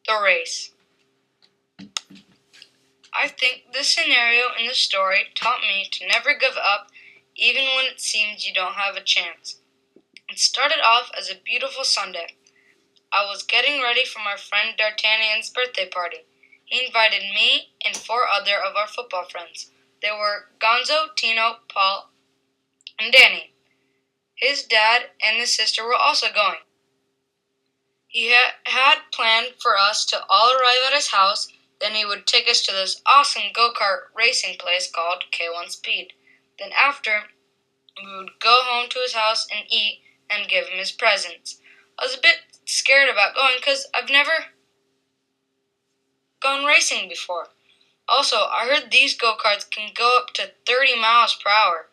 The race. I think this scenario in the story taught me to never give up even when it seems you don't have a chance. It started off as a beautiful Sunday. I was getting ready for my friend D'Artagnan's birthday party. He invited me and 4 other of our football friends. They were Gonzo, Tino, Paul, and Danny. His dad and his sister were also going. He had planned for us to all arrive at his house, then he would take us to this awesome go-kart racing place called K1 Speed. Then after, we would go home to his house and eat and give him his presents. I was a bit scared about going because I've never gone racing before. Also, I heard these go-karts can go up to 30 miles per hour.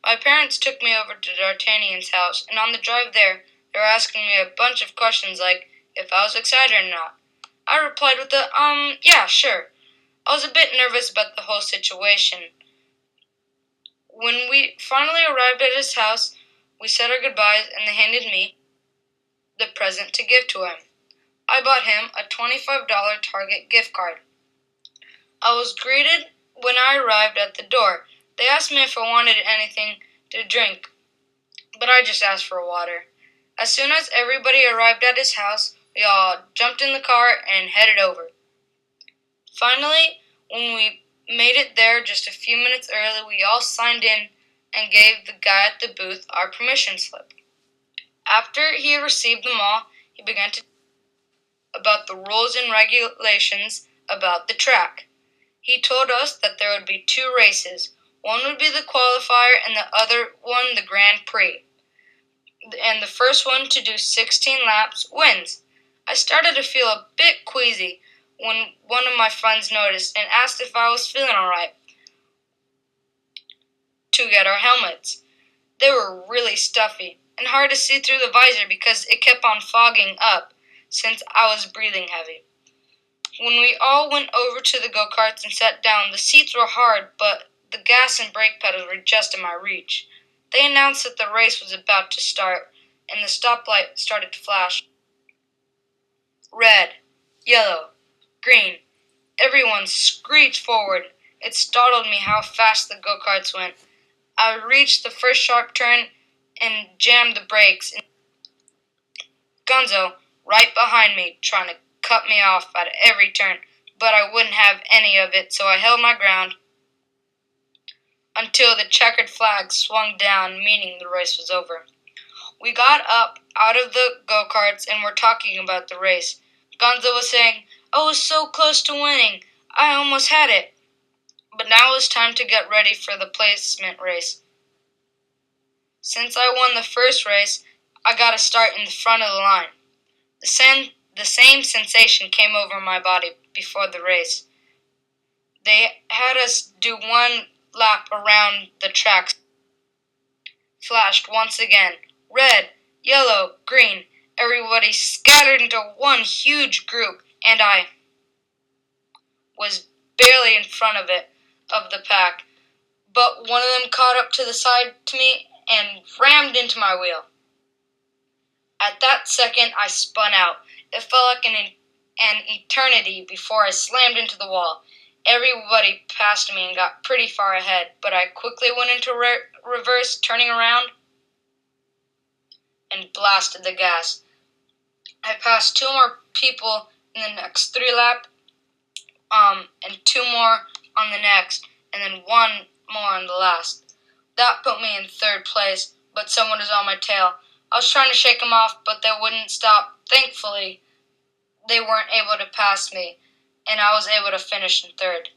My parents took me over to D'Artagnan's house, and on the drive there, they were asking me a bunch of questions like if I was excited or not. I replied with yeah, sure. I was a bit nervous about the whole situation. When we finally arrived at his house, we said our goodbyes and they handed me the present to give to him. I bought him a $25 Target gift card. I was greeted when I arrived at the door. They asked me if I wanted anything to drink, but I just asked for water. As soon as everybody arrived at his house, we all jumped in the car and headed over. Finally, when we made it there just a few minutes early, we all signed in and gave the guy at the booth our permission slip. After he received them all, he began to talk about the rules and regulations about the track. He told us that there would be 2 races. One would be the qualifier and the other one the Grand Prix. And the first one to do 16 laps wins. I started to feel a bit queasy when one of my friends noticed and asked if I was feeling alright to get our helmets. They were really stuffy and hard to see through the visor because it kept on fogging up since I was breathing heavy. When we all went over to the go-karts and sat down, the seats were hard, but the gas and brake pedals were just in my reach. They announced that the race was about to start, and the stoplight started to flash. Red, yellow, green. Everyone screeched forward. It startled me how fast the go-karts went. I reached the first sharp turn and jammed the brakes. Gonzo, right behind me, trying to cut me off at every turn, but I wouldn't have any of it, so I held my ground until the checkered flag swung down, meaning the race was over. We got up out of the go-karts and were talking about the race. Gonzo was saying, I was so close to winning. I almost had it. But now it was time to get ready for the placement race. Since I won the first race, I got to start in the front of the line. The same sensation came over my body before the race. They had us do 1 lap around the track. Flashed once again. Red, yellow, green. Everybody scattered into one huge group, and I was barely in front of the pack. But one of them caught up to the side to me and rammed into my wheel. At that second, I spun out. It felt like an eternity before I slammed into the wall. Everybody passed me and got pretty far ahead, but I quickly went into reverse, turning around and blasted the gas. I passed 2 more people in the next 3 laps, and 2 more on the next, and then 1 more on the last. That put me in 3rd place, but someone was on my tail. I was trying to shake them off, but they wouldn't stop. Thankfully, they weren't able to pass me, and I was able to finish in 3rd.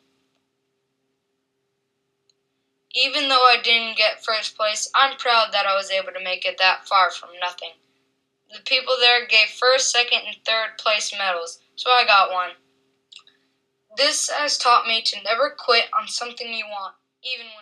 Even though I didn't get 1st place, I'm proud that I was able to make it that far from nothing. The people there gave 1st, 2nd, and 3rd place medals, so I got one. This has taught me to never quit on something you want, even when